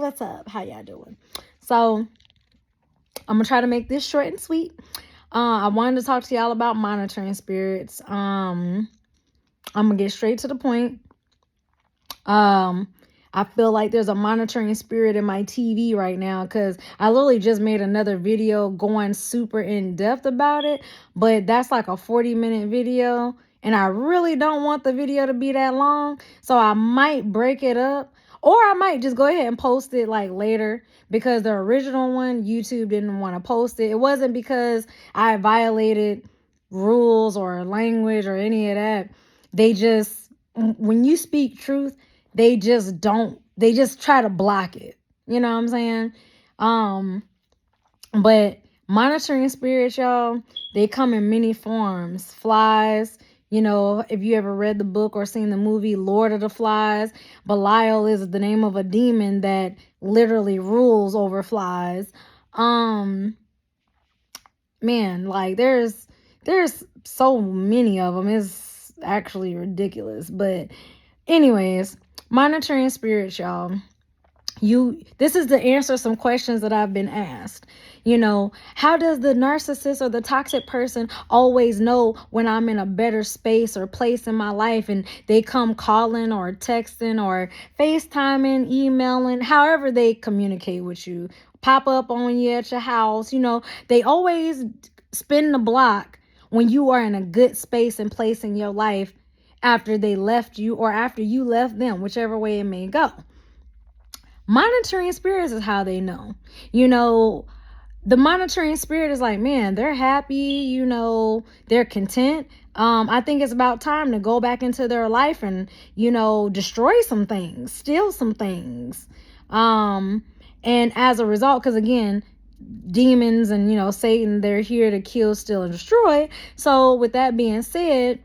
what's up? How y'all doing? So I'm gonna try to make this short and sweet. I wanted to talk to y'all about monitoring spirits. I'm gonna get straight to the point. I feel like there's a monitoring spirit in my TV right now because I literally just made another video going super in depth about it, but that's like a 40-minute video, and I really don't want the video to be that long, so I might break it up, or I might just go ahead and post it like later, because the original one, YouTube didn't want to post it. It wasn't because I violated rules or language or any of that. They just, when you speak truth, they just try to block it. You know what I'm saying? But monitoring spirits, y'all, they come in many forms. Flies, if you ever read the book or seen the movie Lord of the Flies, Belial is the name of a demon that literally rules over flies. Man, like there's so many of them. It's actually ridiculous. But anyways, monitoring spirits, y'all. This is to answer some questions that I've been asked. How does the narcissist or the toxic person always know when I'm in a better space or place in my life, and they come calling or texting or FaceTiming, emailing, however they communicate with you, pop up on you at your house. They always spin the block when you are in a good space and place in your life after they left you or after you left them, whichever way it may go. Monitoring spirits is how they know. The monitoring spirit is like, man, they're happy, they're content. I think it's about time to go back into their life and, destroy some things, steal some things. And as a result, because again, demons and, Satan, they're here to kill, steal, and destroy. So with that being said,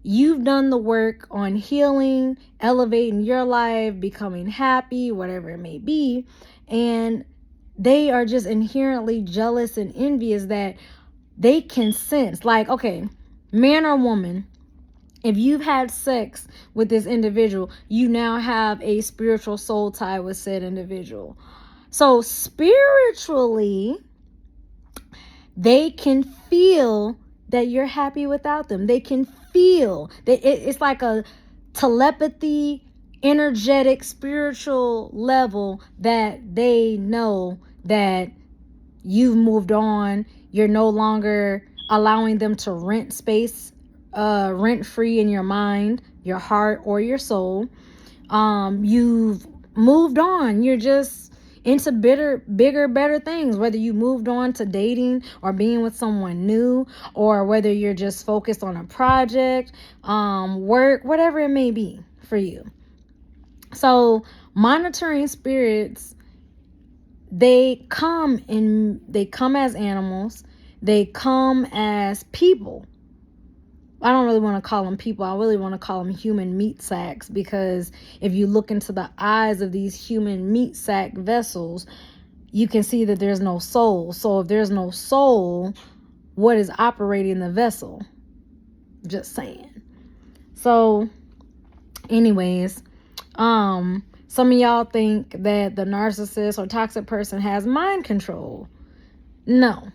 you've done the work on healing, elevating your life, becoming happy, whatever it may be. And they are just inherently jealous and envious that they can sense, like, okay, man or woman, if you've had sex with this individual, you now have a spiritual soul tie with said individual. So spiritually, they can feel that you're happy without them. They can feel that it's like a telepathy, energetic, spiritual level that they know that you've moved on. You're no longer allowing them to rent space, rent free in your mind, your heart, or your soul. You've moved on. You're just into bigger, better things, whether you moved on to dating or being with someone new, or whether you're just focused on a project, work, whatever it may be for you. So monitoring spirits, they come as animals, they come as people. I don't really want to call them people. I really want to call them human meat sacks, because if you look into the eyes of these human meat sack vessels, you can see that there's no soul. So if there's no soul, what is operating the vessel? Just saying. So anyways, some of y'all think that the narcissist or toxic person has mind control. No,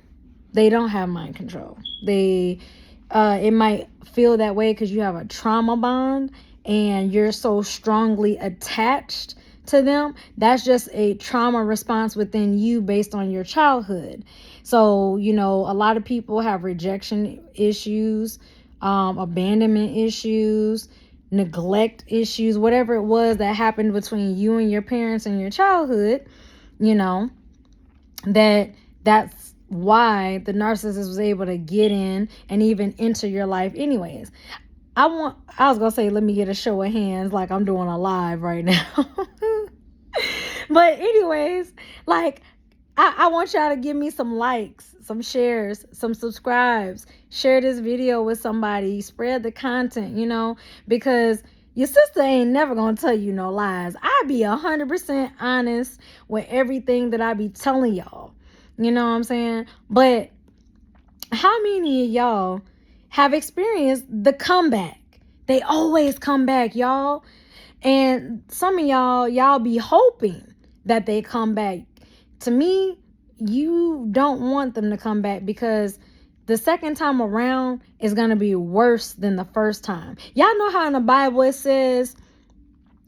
they don't have mind control. It might feel that way because you have a trauma bond and you're so strongly attached to them. That's just a trauma response within you based on your childhood. So, a lot of people have rejection issues, abandonment issues, neglect issues, whatever it was that happened between you and your parents in your childhood, that's why the narcissist was able to get in and even enter your life anyways. I was gonna say, let me get a show of hands like I'm doing a live right now. But anyways, like, I want y'all to give me some likes, some shares, some subscribes, share this video with somebody, spread the content, because your sister ain't never gonna tell you no lies. I be 100% honest with everything that I be telling y'all. You know what I'm saying? But how many of y'all have experienced the comeback? They always come back, y'all. And some of y'all be hoping that they come back. To me, you don't want them to come back, because the second time around is going to be worse than the first time. Y'all know how in the Bible it says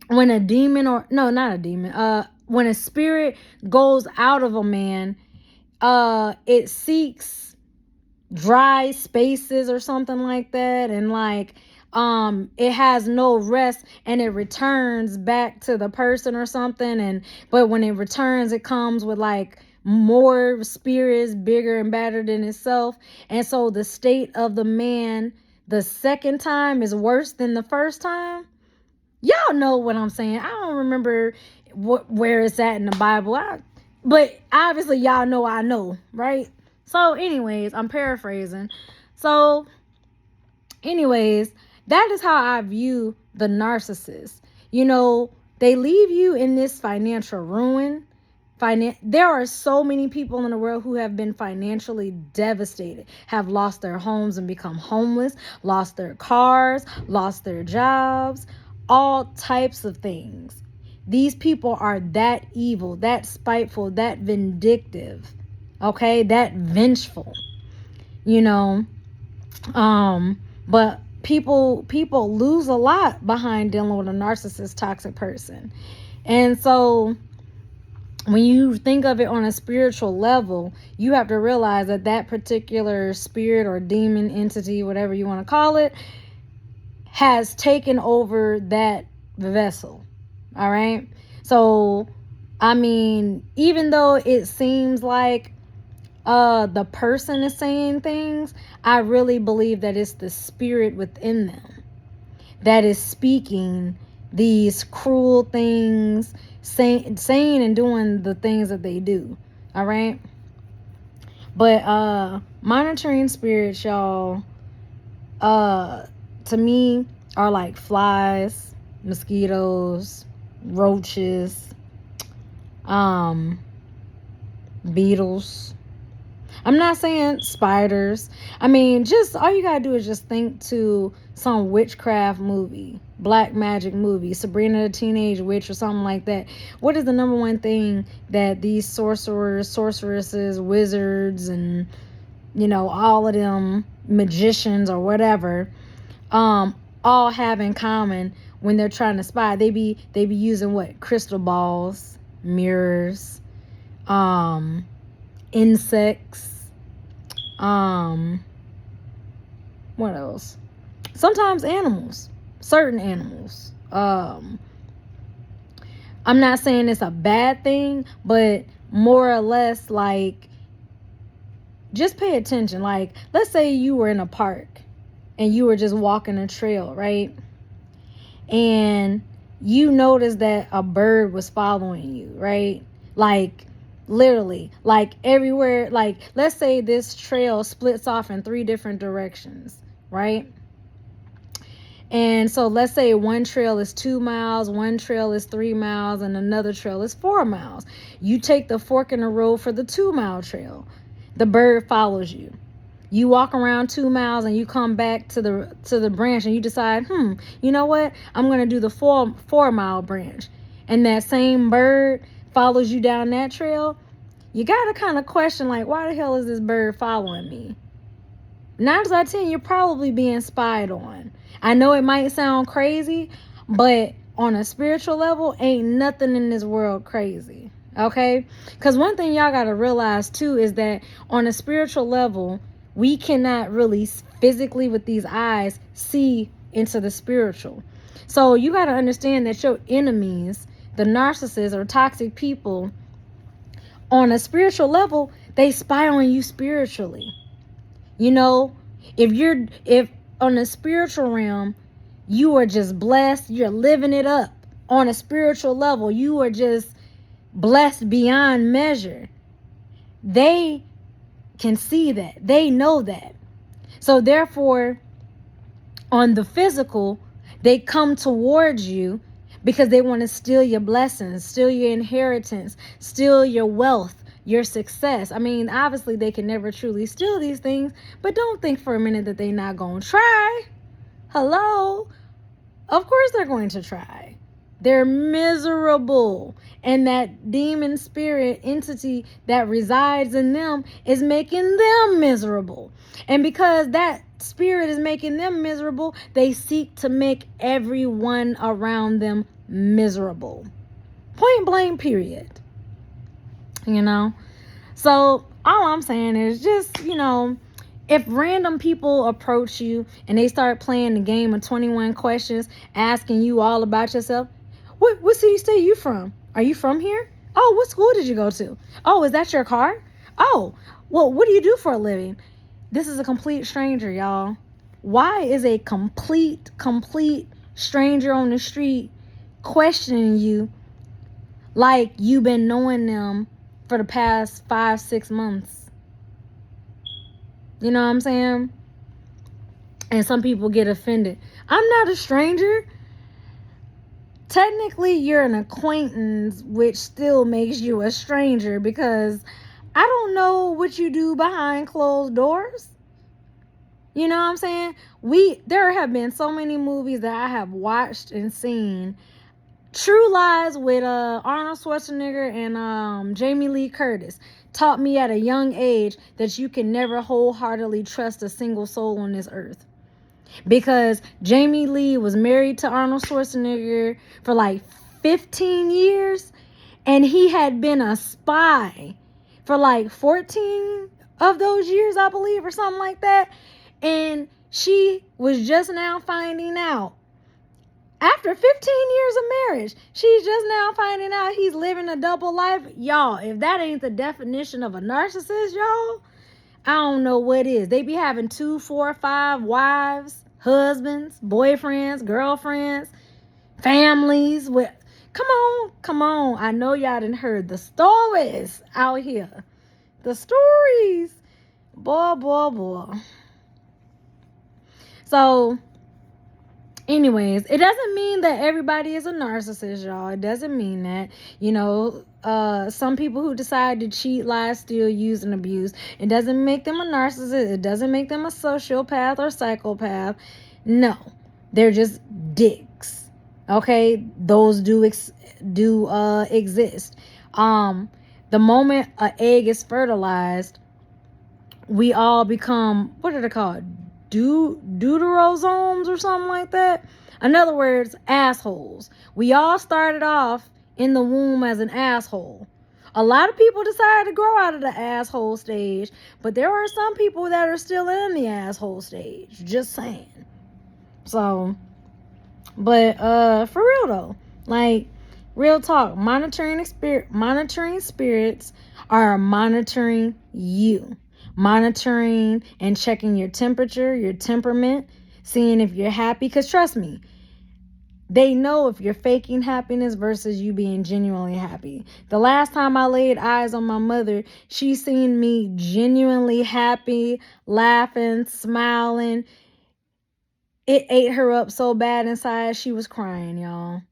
when a demon, or no, not a demon, when a spirit goes out of a man, it seeks dry spaces or something like that, and like it has no rest, and it returns back to the person or something, and but when it returns, it comes with like more spirits bigger and badder than itself. And so the state of the man the second time is worse than the first time. Y'all know what I'm saying. I don't remember where it's at in the Bible, but obviously y'all know I know, right? So anyways, I'm paraphrasing. So anyways, that is how I view the narcissist. You know, they leave you in this financial ruin. There are so many people in the world who have been financially devastated, have lost their homes and become homeless, lost their cars, lost their jobs, all types of things. These people are that evil, that spiteful, that vindictive, okay, that vengeful, you know. But people lose a lot behind dealing with a narcissist, toxic person. And so when you think of it on a spiritual level, you have to realize that that particular spirit or demon entity, whatever you want to call it, has taken over that vessel. All right. So, I mean, even though it seems like the person is saying things, I really believe that it's the spirit within them that is speaking these cruel things, saying and doing the things that they do. All right. But monitoring spirits, y'all, to me, are like flies, mosquitoes, roaches, beetles. I'm not saying spiders. I mean, just all you gotta do is just think to some witchcraft movie, black magic movie, Sabrina the Teenage Witch or something like that. What is the number one thing that these sorcerers, sorceresses, wizards, and you know, all of them magicians or whatever, all have in common when they're trying to spy? They be using what? Crystal balls, mirrors, insects, what else? Sometimes animals, certain animals. I'm not saying it's a bad thing, but more or less, like, just pay attention. Like, let's say you were in a park and you were just walking a trail, right? And you noticed that a bird was following you, right? Like, literally, like everywhere. Like, let's say this trail splits off in 3 different directions, right? And so let's say one trail is 2 miles, one trail is 3 miles, and another trail is 4 miles. You take the fork in the road for the 2-mile trail. The bird follows you. You walk around 2 miles and you come back to the branch, and you decide, you know what? I'm going to do the 4-mile branch. And that same bird follows you down that trail. You got to kind of question, like, why the hell is this bird following me? 9 times out of 10, you're probably being spied on. I know it might sound crazy, but on a spiritual level, ain't nothing in this world crazy. Okay? Because one thing y'all got to realize too is that on a spiritual level, we cannot really physically with these eyes see into the spiritual. So you got to understand that your enemies, the narcissists or toxic people, on a spiritual level, they spy on you spiritually. You know, if on a spiritual realm, you are just blessed, you're living it up. On a spiritual level, you are just blessed beyond measure. They can see that. They know that. So therefore, on the physical, they come towards you because they want to steal your blessings, steal your inheritance, steal your wealth, your success. I mean, obviously they can never truly steal these things, but don't think for a minute that they're not going to try. Hello? Of course they're going to try. They're miserable. And that demon spirit entity that resides in them is making them miserable. And because that spirit is making them miserable, they seek to make everyone around them miserable. Point blank, period. You know? So all I'm saying is just, if random people approach you and they start playing the game of 21 questions, asking you all about yourself, what city state you from? Are you from here? Oh, what school did you go to? Oh, is that your car? Oh, well, what do you do for a living? This is a complete stranger, y'all. Why is a complete stranger on the street questioning you like you've been knowing them for the past 5-6 months? You know what I'm saying? And some people get offended. I'm not a stranger. Technically, you're an acquaintance, which still makes you a stranger because I don't know what you do behind closed doors. You know what I'm saying? There have been so many movies that I have watched and seen. True Lies with Arnold Schwarzenegger and Jamie Lee Curtis taught me at a young age that you can never wholeheartedly trust a single soul on this earth. Because Jamie Lee was married to Arnold Schwarzenegger for like 15 years, and he had been a spy for like 14 of those years, I believe, or something like that. And she was just now finding out. After 15 years of marriage, she's just now finding out he's living a double life. Y'all, if that ain't the definition of a narcissist, y'all, I don't know what is. They be having 2, 4, 5 wives, husbands, boyfriends, girlfriends, families. Come on. I know y'all done heard the stories out here. The stories. Boy. So, anyways, it doesn't mean that everybody is a narcissist, y'all. It doesn't mean that. Some people who decide to cheat, lie, steal, use, and abuse, it doesn't make them a narcissist. It doesn't make them a sociopath or psychopath. No, they're just dicks. Okay, those do exist. The moment an egg is fertilized, we all become, what are they called? Deuterosomes or something like that. In other words, assholes. We all started off in the womb as an asshole. A lot of people decided to grow out of the asshole stage, but there are some people that are still in the asshole stage. Just saying. So, but for real though, like real talk, monitoring spirits are monitoring you. Monitoring and checking your temperature, your temperament, seeing if you're happy. Because trust me, they know if you're faking happiness versus you being genuinely happy. The last time I laid eyes on my mother, she seen me genuinely happy, laughing, smiling. It ate her up so bad inside, she was crying, y'all.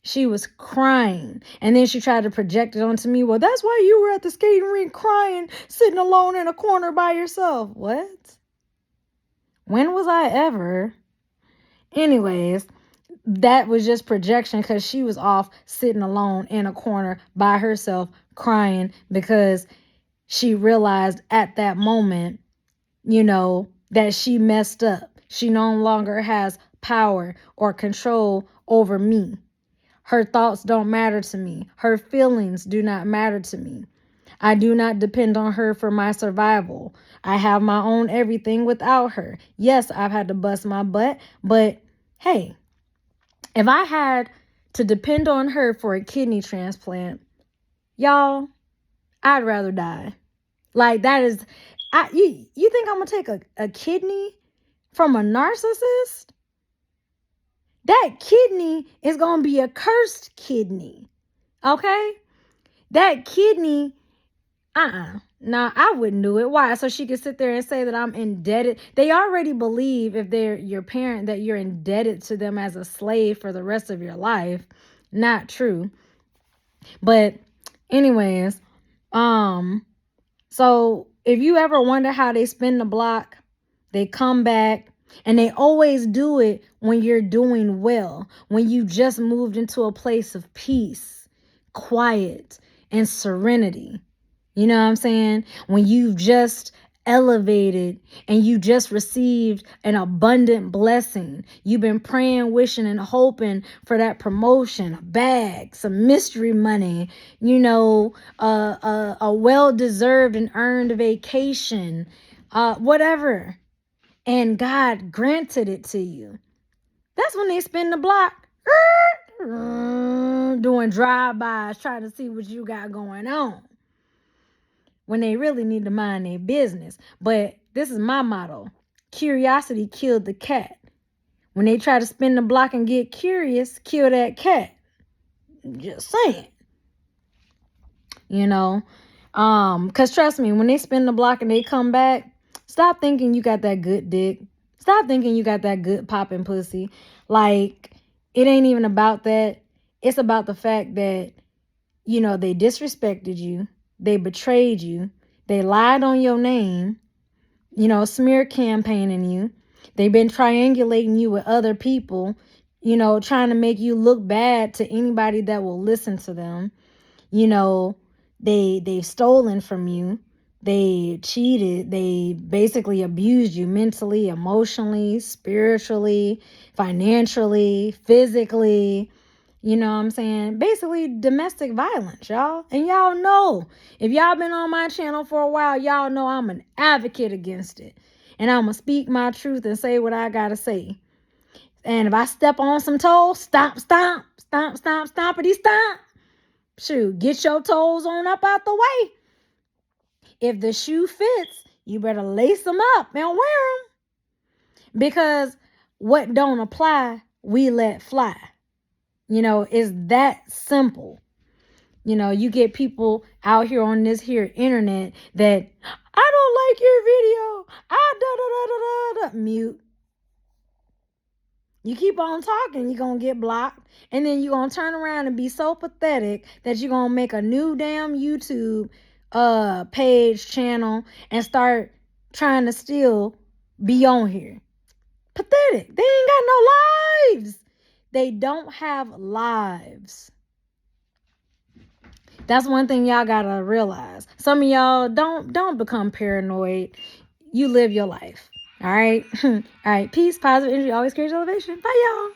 She was crying. And then she tried to project it onto me. Well, that's why you were at the skating rink crying, sitting alone in a corner by yourself. What? When was I ever? Anyways, that was just projection because she was off sitting alone in a corner by herself crying because she realized at that moment, that she messed up. She no longer has power or control over me. Her thoughts don't matter to me. Her feelings do not matter to me. I do not depend on her for my survival. I have my own everything without her. Yes, I've had to bust my butt, but hey, if I had to depend on her for a kidney transplant, y'all, I'd rather die. Like that is, you think I'm gonna take a kidney from a narcissist? That kidney is going to be a cursed kidney. Okay? That kidney, nah, I wouldn't do it. Why? So she could sit there and say that I'm indebted. They already believe if they're your parent that you're indebted to them as a slave for the rest of your life. Not true. But anyways, so if you ever wonder how they spin the block, they come back And they always do it when you're doing well, when you just moved into a place of peace, quiet, and serenity. You know what I'm saying? When you've just elevated and you just received an abundant blessing. You've been praying, wishing, and hoping for that promotion, a bag, some mystery money, a well-deserved and earned vacation, whatever. And God granted it to you. That's when they spin the block doing drive-bys, trying to see what you got going on, when they really need to mind their business. But this is my motto. Curiosity killed the cat. When they try to spin the block and get curious, kill that cat. Just saying. Because trust me, when they spin the block and they come back, stop thinking you got that good dick. Stop thinking you got that good popping pussy. Like, it ain't even about that. It's about the fact that, they disrespected you. They betrayed you. They lied on your name, smear campaigning you. They've been triangulating you with other people, trying to make you look bad to anybody that will listen to them. They've stolen from you. They cheated. They basically abused you mentally, emotionally, spiritually, financially, physically. You know what I'm saying? Basically domestic violence, y'all. And y'all know, if y'all been on my channel for a while, y'all know I'm an advocate against it. And I'm going to speak my truth and say what I got to say. And if I step on some toes, stomp, stomp, stomp, stomp, stompity stomp. Shoot, get your toes on up out the way. If the shoe fits, you better lace them up and wear them. Because what don't apply, we let fly. It's that simple. You get people out here on this here internet that, I don't like your video. Mute. You keep on talking, you're going to get blocked. And then you're going to turn around and be so pathetic that you're going to make a new damn YouTube page, channel, and start trying to still be on here. Pathetic. They ain't got no lives. They don't have lives. That's one thing y'all gotta realize. Some of y'all don't become paranoid. You live your life. All right. All right. Peace, positive energy, always creates elevation. Bye, y'all.